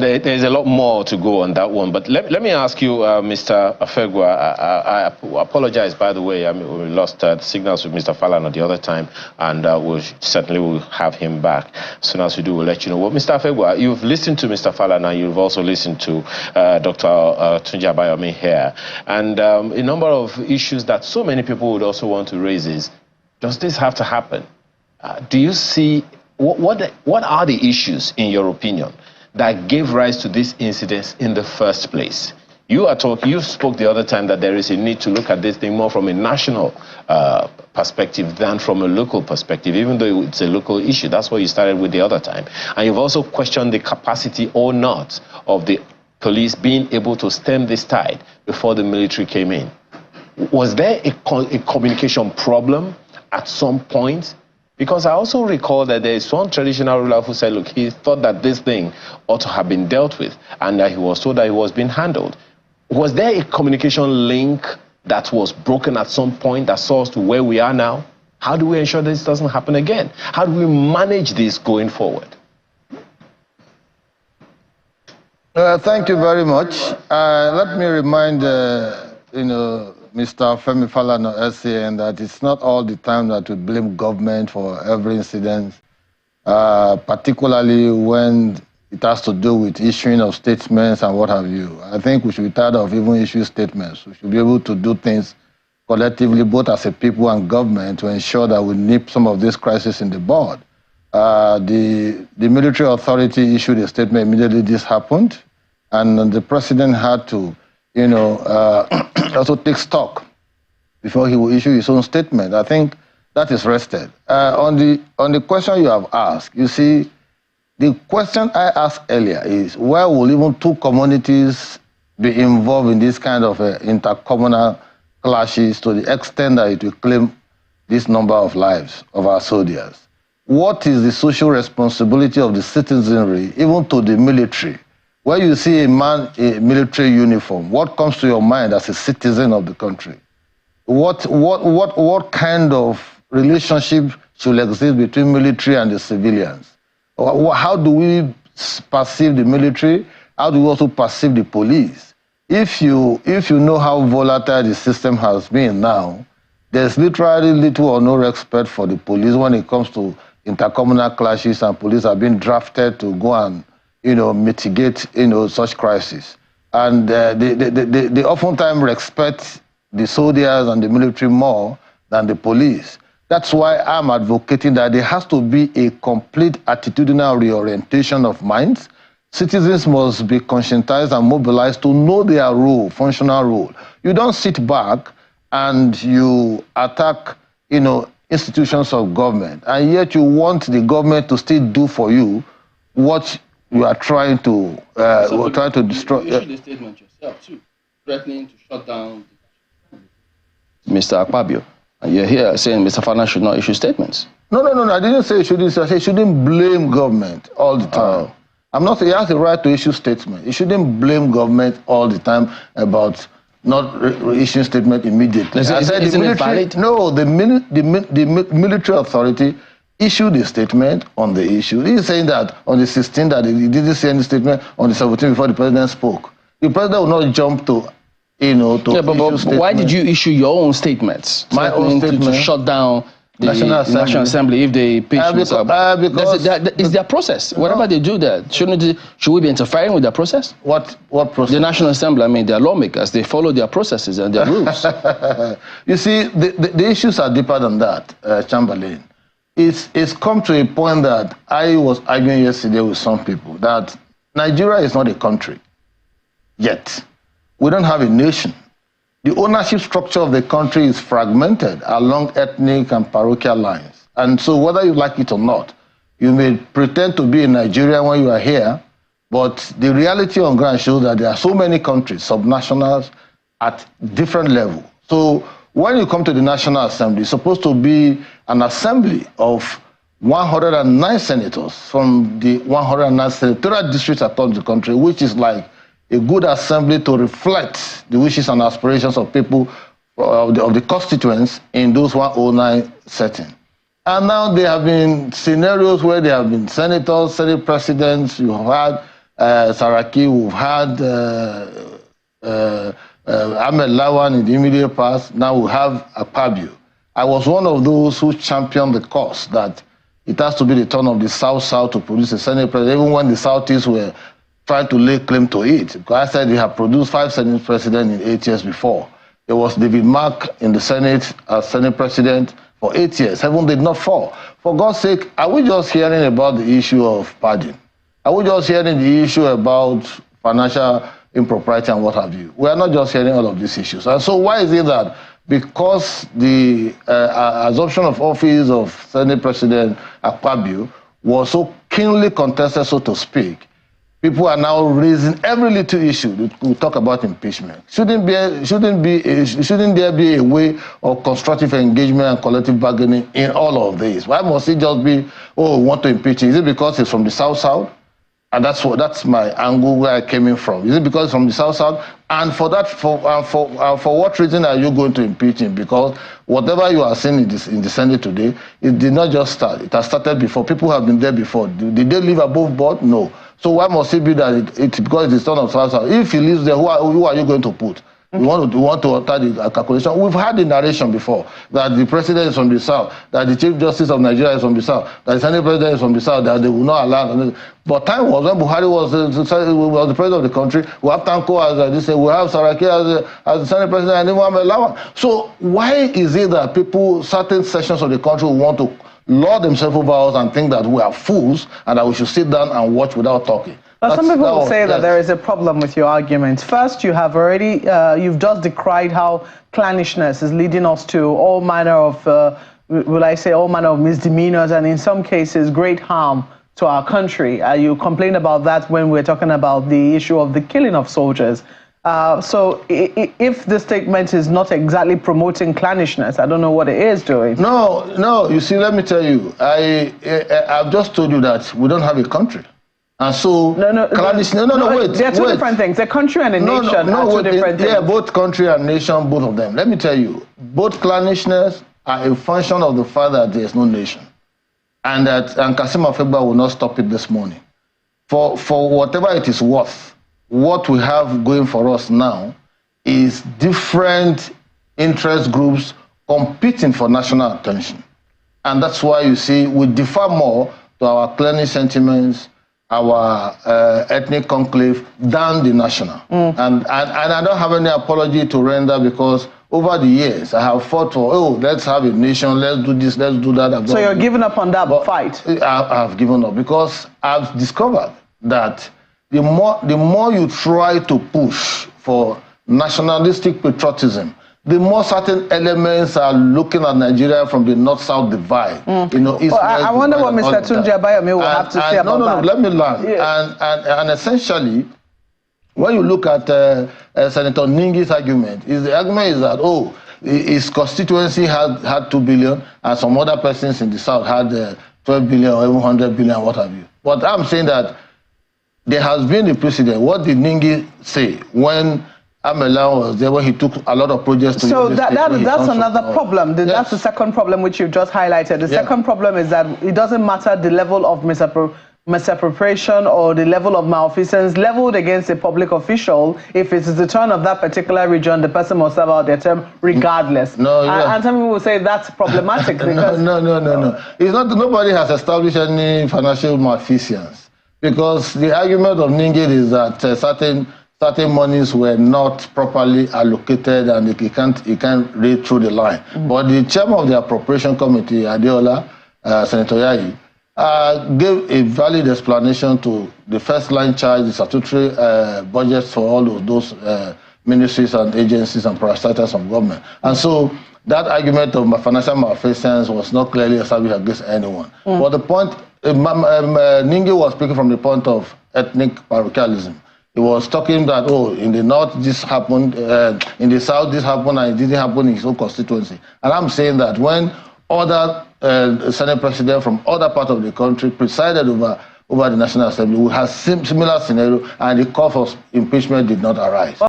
There's a lot more to go on that one, but let me ask you, Mr. Afegbua, I apologize, by the way. I mean, we lost the signals with Mr. Falana the other time, and we certainly will have him back. As soon as we do, we'll let you know. Well, Mr. Afegbua, you've listened to Mr. Falana, you've also listened to Dr. Tunji Abayomi here, and a number of issues that so many people would also want to raise is, does this have to happen? Do you see, what are the issues, in your opinion, that gave rise to this incident in the first place? You spoke the other time that there is a need to look at this thing more from a national perspective than from a local perspective, even though it's a local issue. That's what you started with the other time. And you've also questioned the capacity or not of the police being able to stem this tide before the military came in. Was there a communication problem at some point? Because I also recall that there is one traditional ruler who said, look, he thought that this thing ought to have been dealt with, and that he was told that it was being handled. Was there a communication link that was broken at some point that saw us to where we are now? How do we ensure this doesn't happen again? How do we manage this going forward? Thank you very much. Let me remind, Mr. Femi Falana, SAN, that it's not all the time that we blame government for every incident, particularly when it has to do with issuing of statements and what have you. I think we should be tired of even issuing statements. We should be able to do things collectively, both as a people and government, to ensure that we nip some of this crisis in the bud. The military authority issued a statement immediately this happened, and the president had to also take stock before he will issue his own statement. I think that is rested. On the question you have asked, you see, the question I asked earlier is, where will even two communities be involved in this kind of intercommunal clashes to the extent that it will claim this number of lives of our soldiers? What is the social responsibility of the citizenry, even to the military? When you see a man in a military uniform, what comes to your mind as a citizen of the country? What kind of relationship should exist between military and the civilians? How do we perceive the military? How do we also perceive the police? If you know how volatile the system has been now, there's literally little or no respect for the police when it comes to intercommunal clashes, and police are being drafted to go and mitigate such crises. And they oftentimes respect the soldiers and the military more than the police. That's why I'm advocating that there has to be a complete attitudinal reorientation of minds. Citizens must be conscientized and mobilized to know their role, functional role. You don't sit back and you attack, institutions of government, and yet you want the government to still do for you what you are trying to destroy. You issued a statement yourself too, threatening to shut down Mr. Akpabio. And you're here saying Mr. Falana should not issue statements. No. I didn't say he shouldn't. I said he shouldn't blame government all the time. I'm not saying he has the right to issue statements. He shouldn't blame government all the time about not issuing statement immediately. I said the military. No, the military authority issued a statement on the issue. He's saying that on the 16th that he didn't see any statement on the 17th before the president spoke. The president will not jump to, but why did you issue your own statements? My own statement to shut down the National Assembly if they pitch because it's their process. No. Whatever they do there, should we be interfering with their process? What process? The National Assembly, I mean, they're lawmakers. They follow their processes and their rules. You see, the issues are deeper than that, Chamberlain. It's come to a point that I was arguing yesterday with some people that Nigeria is not a country yet. We don't have a nation. The ownership structure of the country is fragmented along ethnic and parochial lines. And so whether you like it or not, you may pretend to be a Nigerian when you are here, but the reality on ground shows that there are so many countries, subnationals, at different levels. So when you come to the National Assembly, it's supposed to be an assembly of 109 senators from the 109 senatorial districts across the country, which is like a good assembly to reflect the wishes and aspirations of people of the constituents in those 109 settings. And now there have been scenarios where there have been senators, senate presidents, you have had Saraki, we've had Ahmed Lawan in the immediate past. Now we have Akpabio. I was one of those who championed the cause that it has to be the turn of the South-South to produce a Senate president, even when the Southeast were trying to lay claim to it. Because I said they have produced 5 Senate presidents in 8 years before. There was David Mark in the Senate as Senate president for 8 years. Heaven did not fall. For God's sake, are we just hearing about the issue of pardon? Are we just hearing the issue about financial impropriety and what have you? We are not just hearing all of these issues. And so why is it that because the assumption of office of Senate President Akpabio was so keenly contested, so to speak, people are now raising every little issue. We talk about impeachment. Shouldn't there be a way of constructive engagement and collective bargaining in all of this? Why must it just be, oh, we want to impeach him? Is it because he's from the South-South? And that's my angle where I came in from. Is it because it's from the South-South? And for that, for what reason are you going to impeach him? Because whatever you are seeing in the Senate today, it did not just start. It has started before. People have been there before. Did they live above board? No. So why must it be that it's because it's the son of South-South? If he lives there, who are you going to put? We want to alter the calculation. We've had the narration before that the president is from the South, that the Chief Justice of Nigeria is from the South, that the Senate President is from the South, that they will not allow. But time was when Buhari was the president of the country. We have Tanko as they say, we have Saraki as the Senate President, and then we have Lawan. So why is it that people, certain sections of the country, want to lord themselves over us and think that we are fools and that we should sit down and watch without talking? But some people will say that there is a problem with your argument. First, you have already, you've just decried how clannishness is leading us to all manner of, will I say, all manner of misdemeanors and in some cases great harm to our country. You complained about that when we were talking about the issue of the killing of soldiers. So if the statement is not exactly promoting clannishness, I don't know what it is doing. No, you see, let me tell you, I've just told you that we don't have a country. And so, wait. They're two different things. A country and a nation are two different things. Yeah, both country and nation, both of them. Let me tell you, both clannishness are a function of the fact that there is no nation. And Kasim Afegbua will not stop it this morning. For whatever it is worth, what we have going for us now is different interest groups competing for national attention. And that's why you see we differ more to our clannish sentiments, our ethnic conclave than the national. And I don't have any apology to render because over the years I have fought for, oh, let's have a nation, let's do this, let's do that. So you're giving up on that fight? I've given up because I've discovered that the more you try to push for nationalistic patriotism, the more certain elements are looking at Nigeria from the north-south divide. You know, I wonder what Mr. Tunji Abayomi will have to say about that. No, let me learn. Yeah. And essentially, when you look at Senator Ningi's argument, the argument is that, oh, his constituency had 2 billion and some other persons in the south had 12 billion or even 100 billion, what have you. But I'm saying that there has been a precedent. What did Ningi say when Amela was there, when he took a lot of projects to so that's another problem. Yes. That's the second problem which you've just highlighted. The second problem is that it doesn't matter the level of misappropriation or the level of malfeasance leveled against a public official. If it is the turn of that particular region, the person must serve out their term regardless. And some people will say that's problematic. Because no. It's not. Nobody has established any financial malfeasance because the argument of Ningi is that certain monies were not properly allocated and he can't read through the line. But the chairman of the appropriation committee, Adeola, Senator Yayi, gave a valid explanation to the first line charge, the statutory budgets for all of those ministries and agencies and parastatals of government. And so that argument of financial malfeasance was not clearly established against anyone. But the point, Ningi was speaking from the point of ethnic parochialism. He was talking that, oh, in the north this happened, in the south this happened, and it didn't happen in his own constituency. And I'm saying that when other Senate presidents from other parts of the country presided over the National Assembly, we had similar scenario, and the call for impeachment did not arise.